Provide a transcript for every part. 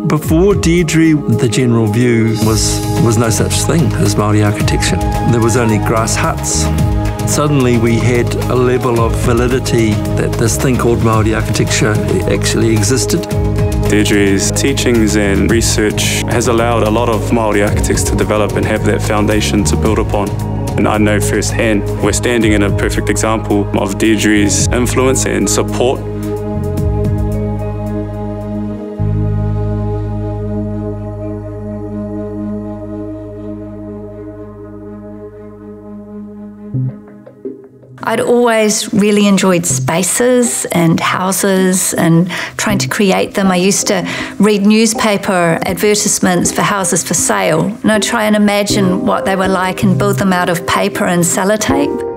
Before Deidre, the general view was no such thing as Māori architecture. There was only grass huts. Suddenly we had a level of validity that this thing called Māori architecture actually existed. Deidre's teachings and research has allowed a lot of Māori architects to develop and have that foundation to build upon. And I know firsthand, we're standing in a perfect example of Deidre's influence and support. I'd always really enjoyed spaces and houses and trying to create them. I used to read newspaper advertisements for houses for sale, and I'd try and imagine what they were like and build them out of paper and sellotape.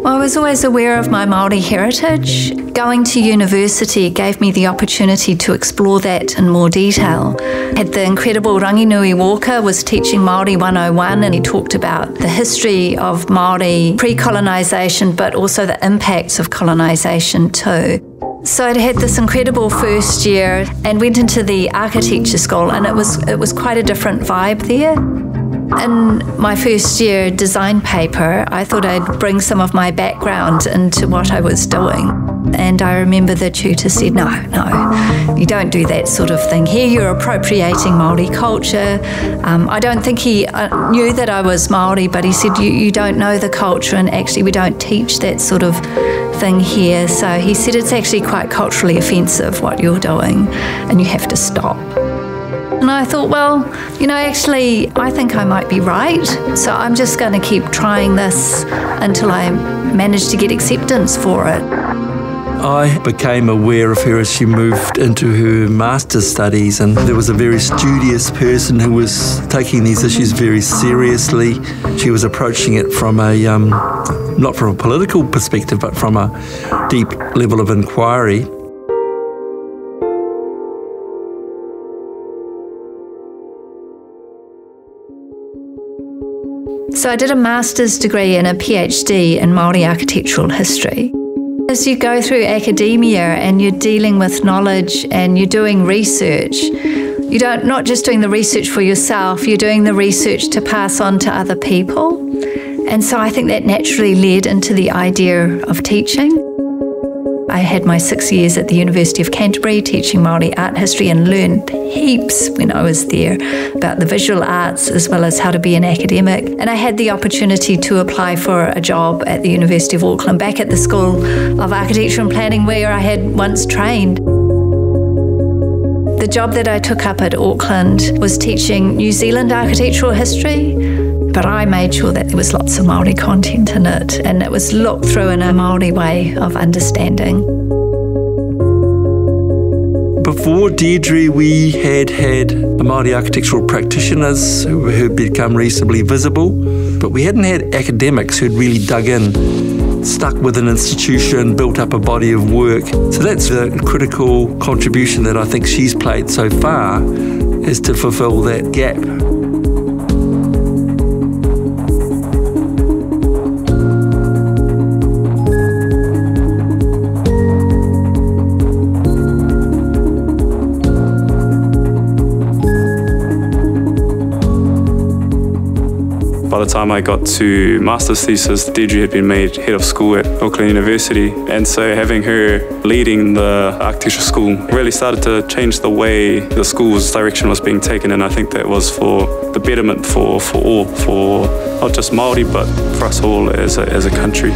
I was always aware of my Māori heritage. Going to university gave me the opportunity to explore that in more detail. Had the incredible Ranginui Walker was teaching Māori 101, and he talked about the history of Māori pre-colonisation, but also the impacts of colonisation too. So I'd had this incredible first year and went into the architecture school, and it was quite a different vibe there. In my first year design paper, I thought I'd bring some of my background into what I was doing. And I remember the tutor said, no, you don't do that sort of thing here. You're appropriating Māori culture. I don't think he knew that I was Māori, but he said, you don't know the culture, and actually we don't teach that sort of thing here. So he said, it's actually quite culturally offensive what you're doing, and you have to stop. And I thought, well, actually, I think I might be right. So I'm just going to keep trying this until I manage to get acceptance for it. I became aware of her as she moved into her master's studies, and there was a very studious person who was taking these issues very seriously. She was approaching it from not from a political perspective, but from a deep level of inquiry. So I did a master's degree and a PhD in Māori architectural history. As you go through academia and you're dealing with knowledge and you're doing research, you're not just doing the research for yourself, you're doing the research to pass on to other people. And so I think that naturally led into the idea of teaching. I had my 6 years at the University of Canterbury teaching Māori art history and learned heaps when I was there about the visual arts as well as how to be an academic. And I had the opportunity to apply for a job at the University of Auckland, back at the School of Architecture and Planning where I had once trained. The job that I took up at Auckland was teaching New Zealand architectural history, but I made sure that there was lots of Māori content in it, and it was looked through in a Māori way of understanding. Before Deidre, we had Māori architectural practitioners who had become reasonably visible, but we hadn't had academics who'd really dug in, stuck with an institution, built up a body of work. So that's the critical contribution that I think she's played so far, is to fulfill that gap. By the time I got to master's thesis, Deidre had been made head of school at Auckland University, and so having her leading the architecture school really started to change the way the school's direction was being taken, and I think that was for the betterment for all, for not just Māori but for us all as a country.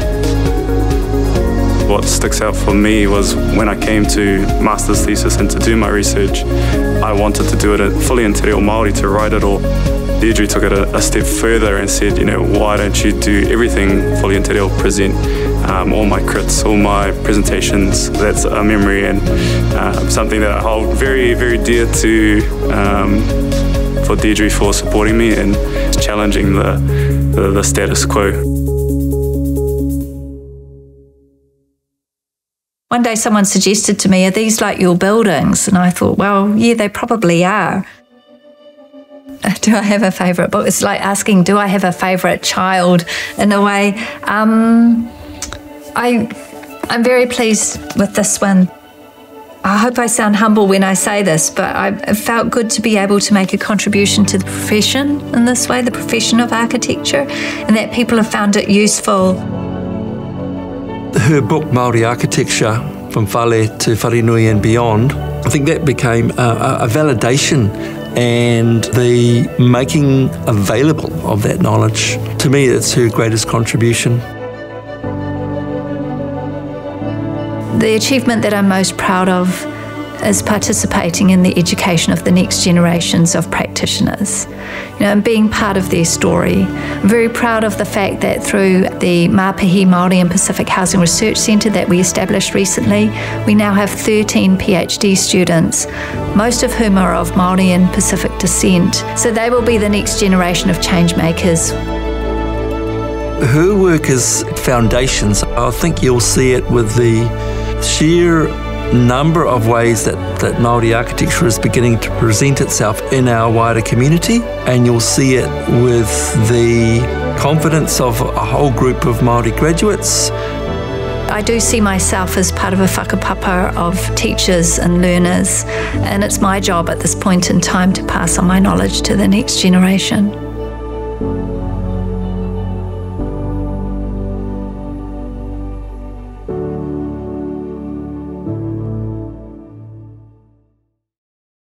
What sticks out for me was when I came to master's thesis and to do my research, I wanted to do it fully in te reo Māori, to write it all. Deidre took it a step further and said, why don't you do everything fully in te reo, present all my crits, all my presentations. That's a memory and something that I hold very, very dear to for Deidre for supporting me and challenging the status quo. One day someone suggested to me, are these like your buildings? And I thought, well, yeah, they probably are. Do I have a favourite book? It's like asking, do I have a favourite child in a way? I'm very pleased with this one. I hope I sound humble when I say this, but it felt good to be able to make a contribution to the profession in this way, the profession of architecture, and that people have found it useful. Her book, Māori Architecture, From Whale to Wharenui and Beyond, I think that became a validation and the making available of that knowledge. To me, it's her greatest contribution. The achievement that I'm most proud of is participating in the education of the next generations of practitioners, and being part of their story. I'm very proud of the fact that through the Ngāpuhi, Māori and Pacific Housing Research Centre that we established recently, we now have 13 PhD students, most of whom are of Māori and Pacific descent. So they will be the next generation of change makers. Her work is foundations. I think you'll see it with the sheer number of ways that Māori architecture is beginning to present itself in our wider community, and you'll see it with the confidence of a whole group of Māori graduates. I do see myself as part of a whakapapa of teachers and learners, and it's my job at this point in time to pass on my knowledge to the next generation.